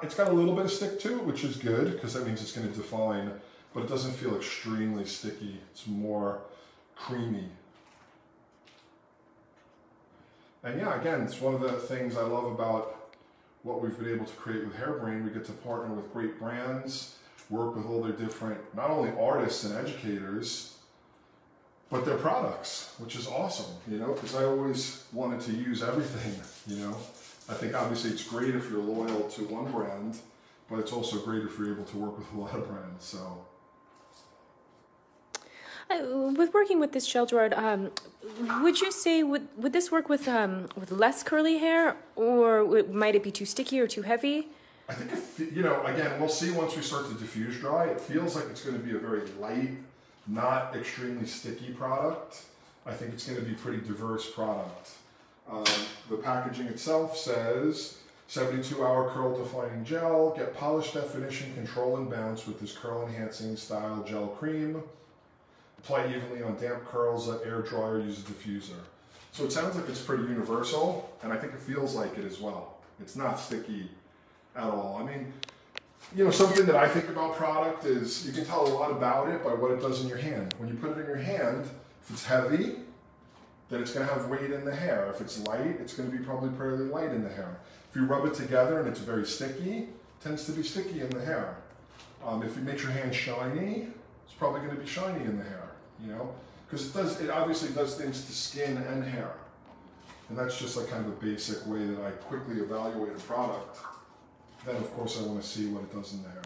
It's got a little bit of stick to it, which is good because that means it's going to define, but it doesn't feel extremely sticky. It's more creamy. And yeah, again, it's one of the things I love about what we've been able to create with Hairbrain. We get to partner with great brands, work with all their different, not only artists and educators, but their products, which is awesome, you know, because I always wanted to use everything, you know. I think obviously it's great if you're loyal to one brand, but it's also great if you're able to work with a lot of brands, so. With working with this gel, Gerard, would you say, would this work with less curly hair, or might it be too sticky or too heavy? I think, you know, again, we'll see once we start to diffuse dry. It feels like it's going to be a very light, not extremely sticky product. I think it's going to be a pretty diverse product. The packaging itself says 72-hour curl defining gel, get polish definition, control and bounce with this curl enhancing style gel cream. Apply evenly on damp curls, let air dry or use a diffuser. So it sounds like it's pretty universal, and I think it feels like it as well. It's not sticky at all. I mean, you know, something that I think about product is you can tell a lot about it by what it does in your hand. When you put it in your hand, if it's heavy, then it's going to have weight in the hair. If it's light, it's going to be probably fairly light in the hair. If you rub it together and it's very sticky, it tends to be sticky in the hair. If it makes your hand shiny, it's probably going to be shiny in the hair, you know, because it obviously does things to skin and hair. And that's just like kind of a basic way that I quickly evaluate a product. Then of course I want to see what it does in the hair.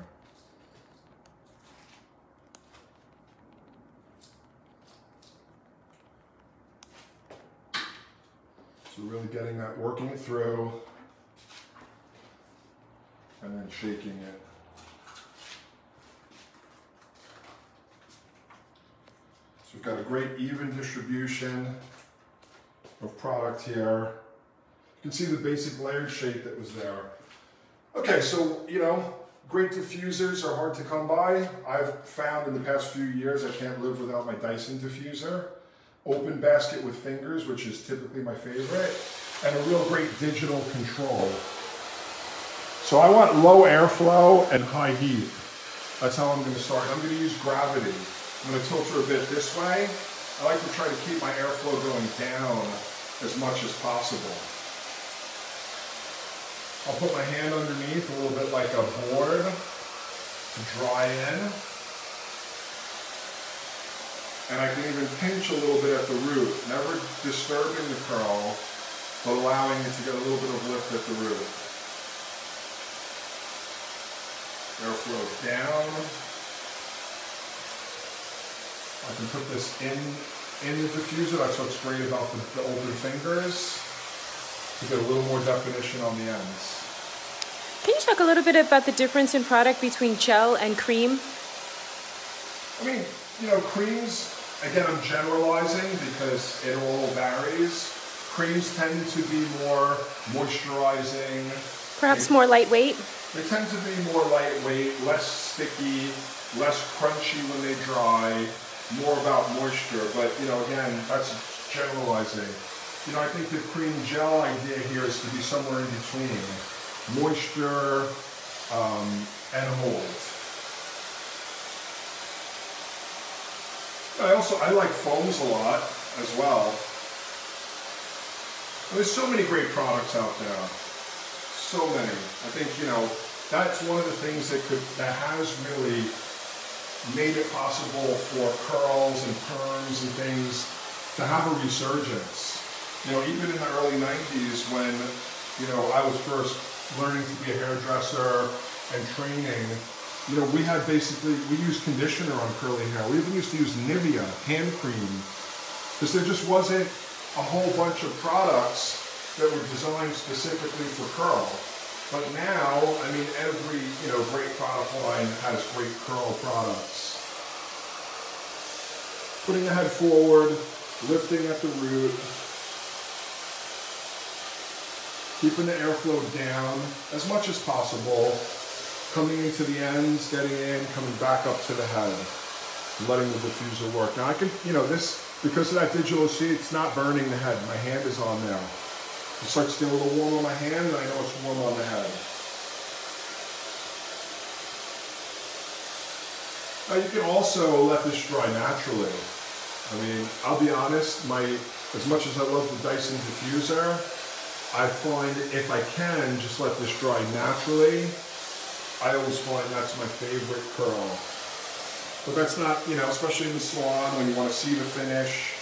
So really getting that, working it through, and then shaking it. So we've got a great even distribution of product here. You can see the basic layered shape that was there. Okay, so, you know, great diffusers are hard to come by. I've found in the past few years I can't live without my Dyson diffuser. Open basket with fingers, which is typically my favorite, and a real great digital control. So I want low airflow and high heat. That's how I'm going to start. I'm going to use gravity. I'm going to tilt her a bit this way. I like to try to keep my airflow going down as much as possible. I'll put my hand underneath, a little bit like a board, to dry in. And I can even pinch a little bit at the root, never disturbing the curl, but allowing it to get a little bit of lift at the root. Airflow down. I can put this in the diffuser. That's what's great about the open fingers, to get a little more definition on the ends. Can you talk a little bit about the difference in product between gel and cream? I mean, you know, creams, again, I'm generalizing because it all varies. Creams tend to be more moisturizing. Perhaps more lightweight? They tend to be more lightweight, less sticky, less crunchy when they dry, more about moisture. But, you know, again, that's generalizing. You know, I think the cream gel idea here is to be somewhere in between moisture and hold. I like foams a lot as well. There's so many great products out there. So many. I think, you know, that's one of the things that has really made it possible for curls and perms and things to have a resurgence. You know, even in the early 90s when, you know, I was first learning to be a hairdresser and training, you know, we used conditioner on curly hair. We even used to use Nivea hand cream because there just wasn't a whole bunch of products that were designed specifically for curl. But now, I mean, every, you know, great product line has great curl products. Putting the head forward, lifting at the root, keeping the airflow down as much as possible, coming into the ends, getting in, coming back up to the head, letting the diffuser work. Now I can, you know, this, because of that digital sheet, it's not burning the head. My hand is on there. It starts to get a little warm on my hand, and I know it's warm on the head. Now you can also let this dry naturally. I mean, I'll be honest, as much as I love the Dyson diffuser, I find if I can just let this dry naturally, I always find that's my favorite curl. But that's not, you know, especially in the salon when you want to see the finish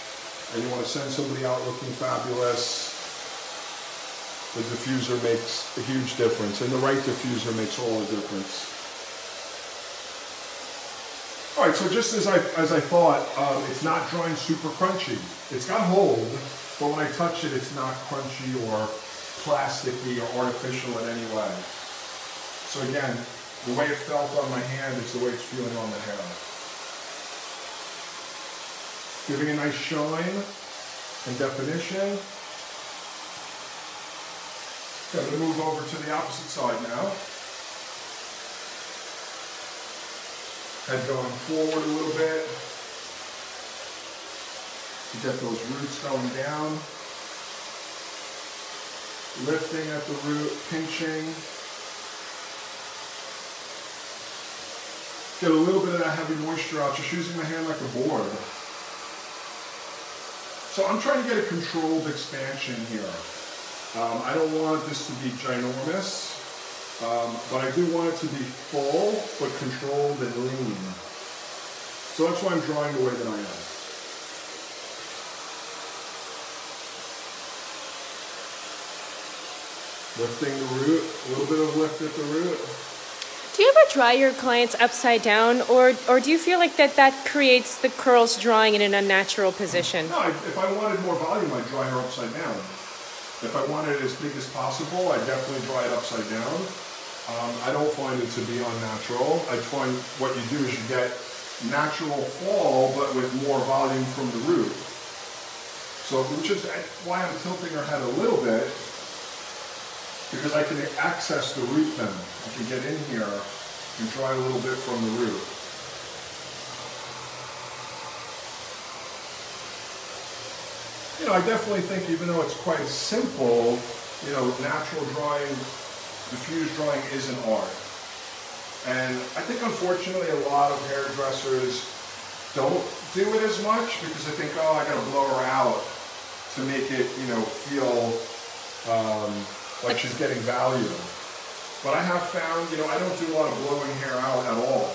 and you want to send somebody out looking fabulous, the diffuser makes a huge difference, and the right diffuser makes all the difference. All right, so just as I thought, it's not drying super crunchy. It's got hold, but when I touch it, it's not crunchy or plasticky or artificial in any way. So again, the way it felt on my hand is the way it's feeling on the hair. Giving a nice shine and definition. Okay, I'm going to move over to the opposite side now. Head going forward a little bit. To get those roots going down. Lifting at the root, pinching. Get a little bit of that heavy moisture out, just using my hand like a board. So I'm trying to get a controlled expansion here. I don't want this to be ginormous, but I do want it to be full, but controlled and lean. So that's why I'm drawing the way that I am. Lifting the root, a little bit of lift at the root. Do you ever dry your clients upside down, or do you feel like that creates the curls drawing in an unnatural position? No, if I wanted more volume, I'd dry her upside down. If I wanted it as big as possible, I'd definitely dry it upside down. I don't find it to be unnatural. I find what you do is you get natural fall, but with more volume from the root. So, which is why I'm tilting her head a little bit, because I can access the root then. I can get in here and dry a little bit from the root. You know, I definitely think even though it's quite simple, you know, natural drying, diffused drying is an art. And I think unfortunately a lot of hairdressers don't do it as much because they think, oh, I gotta blow her out to make it, you know, feel like she's getting value. But I have found, you know, I don't do a lot of blowing hair out at all.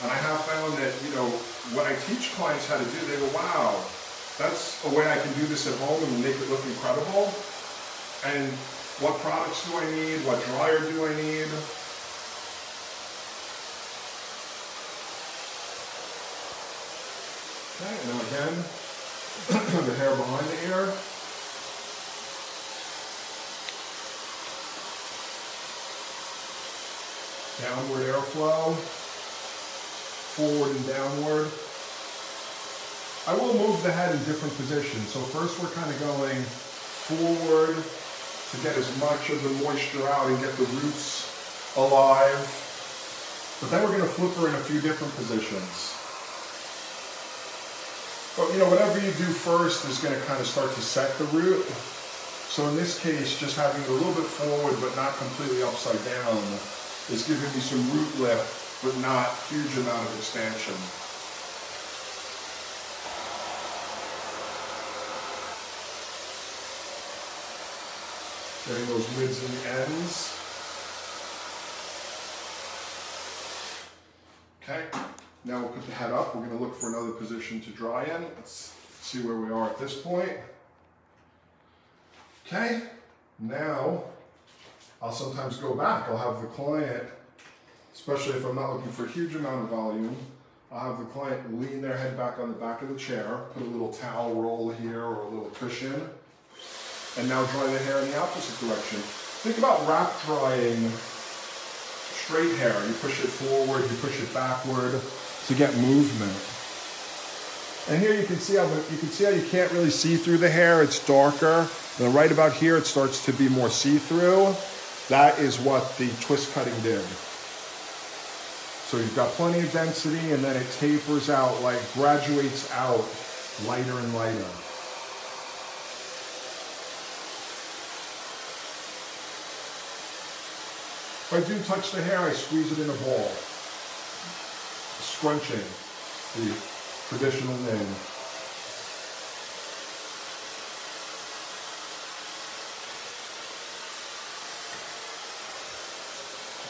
And I have found that, you know, when I teach clients how to do it, they go, wow, that's a way I can do this at home and make it look incredible. And what products do I need? What dryer do I need? Okay, and now again, the hair behind the ear. Downward airflow, forward and downward. I will move the head in different positions. So first we're kind of going forward to get as much of the moisture out and get the roots alive. But then we're going to flip her in a few different positions. But you know, whatever you do first is going to kind of start to set the root. So in this case, just having it a little bit forward but not completely upside down is giving me some root lift, but not huge amount of expansion. Getting those mids and the ends. Okay, now we'll put the head up. We're going to look for another position to dry in. Let's see where we are at this point. Okay, now I'll sometimes go back. I'll have the client, especially if I'm not looking for a huge amount of volume, I'll have the client lean their head back on the back of the chair, put a little towel roll here or a little cushion, and now dry the hair in the opposite direction. Think about wrap drying straight hair. You push it forward, you push it backward to get movement. And here you can see how you can't really see through the hair. It's darker. And then right about here it starts to be more see-through. That is what the twist cutting did. So you've got plenty of density and then it tapers out, like graduates out lighter and lighter. If I do touch the hair, I squeeze it in a ball. Scrunching, the traditional name.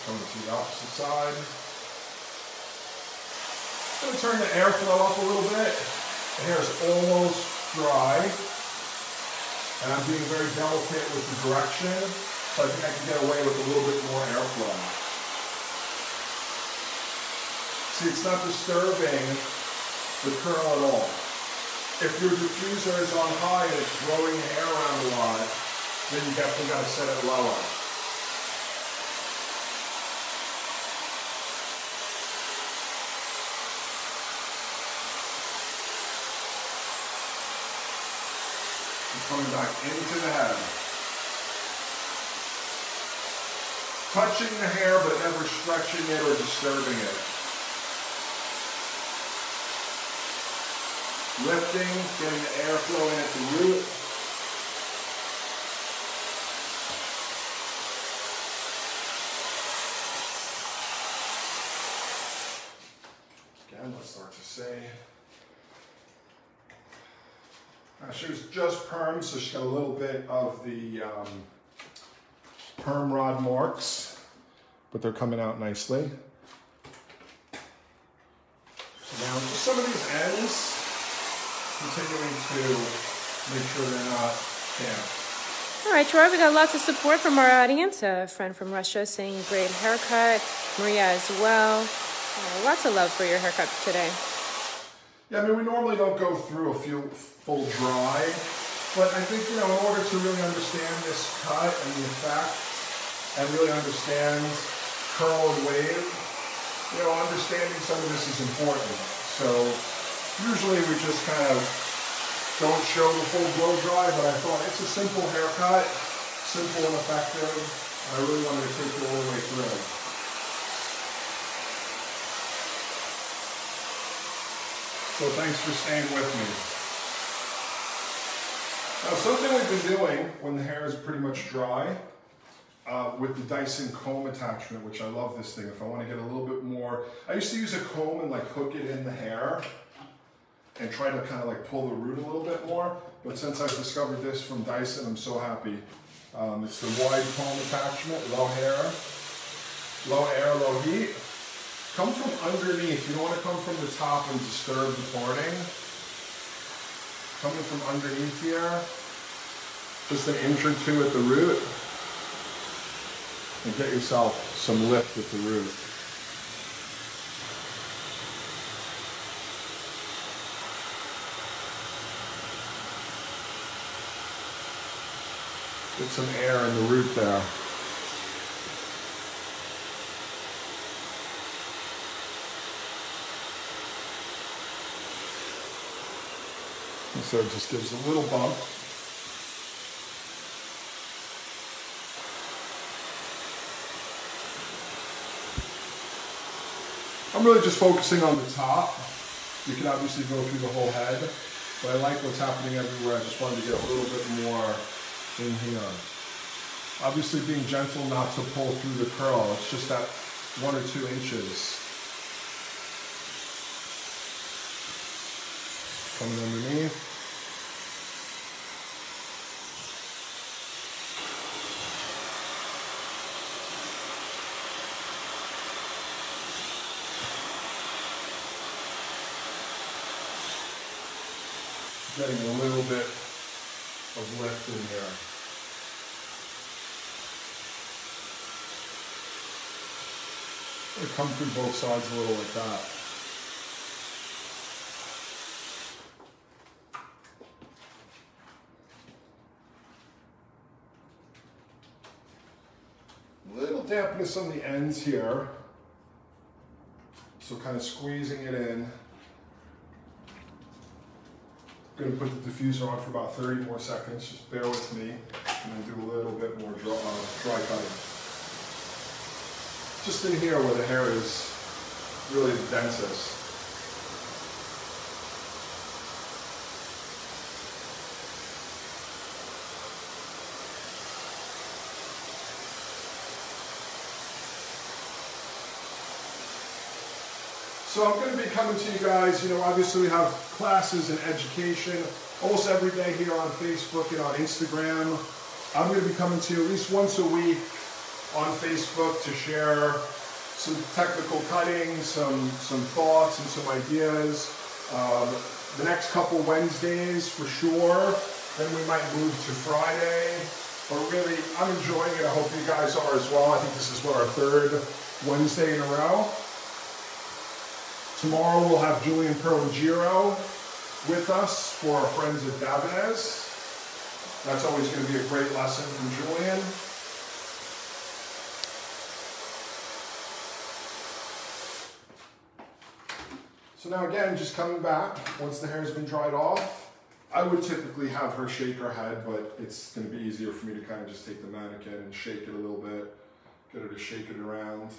Coming to the opposite side. I'm going to turn the airflow up a little bit. The hair is almost dry. And I'm being very delicate with the direction. So I think I can get away with a little bit more airflow. See, it's not disturbing the curl at all. If your diffuser is on high and it's blowing the hair around a lot, then you definitely got to set it lower. And coming back into the head. Touching the hair but never stretching it or disturbing it. Lifting, getting the airflow in at the root. Again, let's start to say. She was just permed, so she got a little bit of the perm rod marks, but they're coming out nicely. Now, just some of these ends, continuing to make sure they're not damp. All right, Troy, we got lots of support from our audience. A friend from Russia saying great haircut. Maria as well. Lots of love for your haircut today. Yeah, I mean, we normally don't go through a full dry, but I think, you know, in order to really understand this cut and the effect, and really understand curl and wave, you know, understanding some of this is important. So usually we just kind of don't show the full blow dry, but I thought it's a simple haircut, simple and effective. I really wanted to take it all the way through. So thanks for staying with me. Now, something we've been doing when the hair is pretty much dry, with the Dyson comb attachment, which I love this thing. If I want to get a little bit more, I used to use a comb and like hook it in the hair and try to kind of like pull the root a little bit more. But since I've discovered this from Dyson, I'm so happy. It's the wide comb attachment, low air, low heat. Come from underneath. You don't want to come from the top and disturb the parting. Coming from underneath here, just an inch or two at the root. And get yourself some lift with the root. Get some air in the root there. So it just gives a little bump. I'm really just focusing on the top. You can obviously go through the whole head, but I like what's happening everywhere. I just wanted to get a little bit more in here. Obviously being gentle not to pull through the curl. It's just that 1 or 2 inches. Coming underneath. Getting a little bit of lift in here. Come through both sides a little like that. Little dampness on the ends here. So kind of squeezing it in. I'm going to put the diffuser on for about 30 more seconds. Just bear with me, and then do a little bit more dry cutting. Just in here where the hair is really the densest. So I'm going to be coming to you guys, obviously we have classes and education almost every day here on Facebook and on Instagram. I'm going to be coming to you at least once a week on Facebook to share some technical cutting, some thoughts and some ideas. The next couple Wednesdays for sure, then we might move to Friday. But really, I'm enjoying it. I hope you guys are as well. I think this is our 3rd Wednesday in a row. Tomorrow we'll have Julian Perlingiro with us for our friends at Davines. That's always going to be a great lesson from Julian. So now again, just coming back, once the hair has been dried off, I would typically have her shake her head, but it's going to be easier for me to kind of just take the mannequin and shake it a little bit, get her to shake it around.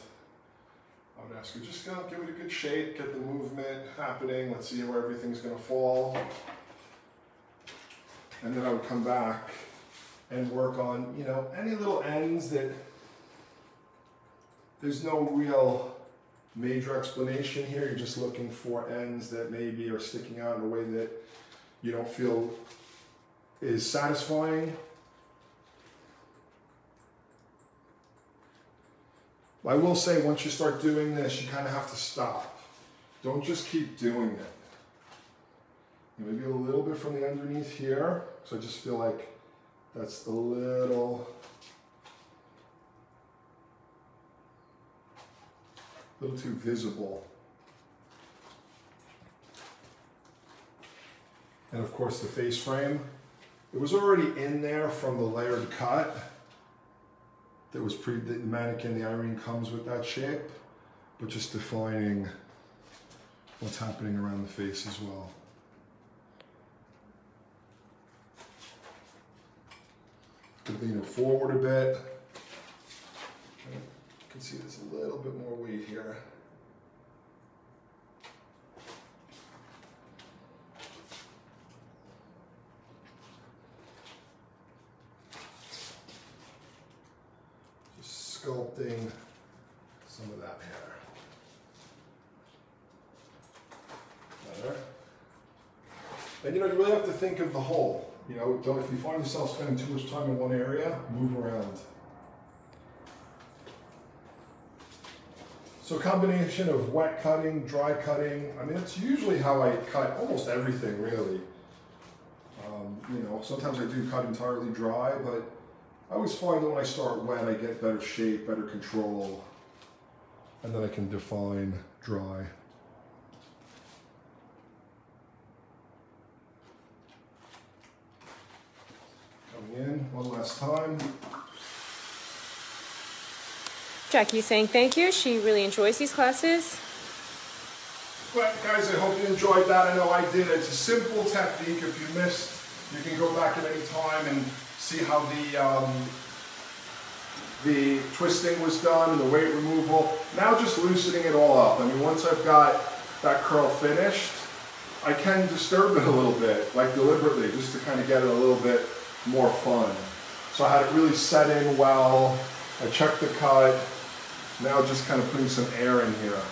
I would ask her, just go give it a good shake, get the movement happening, let's see where everything's going to fall. And then I would come back and work on, any little ends that there's no real major explanation here. You're just looking for ends that maybe are sticking out in a way that you don't feel is satisfying. I will say, once you start doing this, you kind of have to stop. Don't just keep doing it. Maybe a little bit from the underneath here. So I just feel like that's a little too visible. And of course the face frame. It was already in there from the layered cut. That was the mannequin, the Irene comes with that shape, but just defining what's happening around the face as well. Could lean it forward a bit. You can see there's a little bit more weight here. Sculpting some of that hair. Better. And you really have to think of the whole. If you find yourself spending too much time in one area, move around. So a combination of wet cutting, dry cutting. I mean, it's usually how I cut almost everything, really. Sometimes I do cut entirely dry, but I always find that when I start wet, I get better shape, better control, and then I can define dry. Coming in one last time. Jackie's saying thank you. She really enjoys these classes. But guys, I hope you enjoyed that. I know I did. It's a simple technique. If you missed, you can go back at any time and see how the twisting was done and the weight removal. Now just loosening it all up. I mean, once I've got that curl finished, I can disturb it a little bit, like deliberately, just to kind of get it a little bit more fun. So I had it really set in well. I checked the cut. Now just kind of putting some air in here.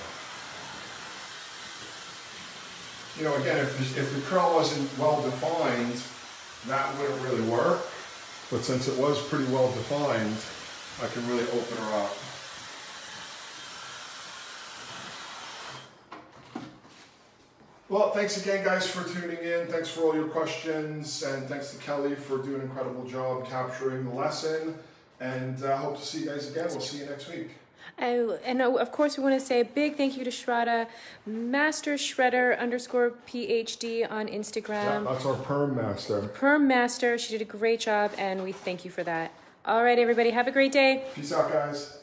You know, again, if the curl wasn't well defined, that wouldn't really work. But since it was pretty well defined, I can really open her up. Well, thanks again, guys, for tuning in. Thanks for all your questions, and thanks to Kelly for doing an incredible job capturing the lesson. And I hope to see you guys again. We'll see you next week. And of course, we want to say a big thank you to Shraddha, Master Shredder _PhD on Instagram. Yeah, that's our perm master. Perm master. She did a great job, and we thank you for that. All right, everybody, have a great day. Peace out, guys.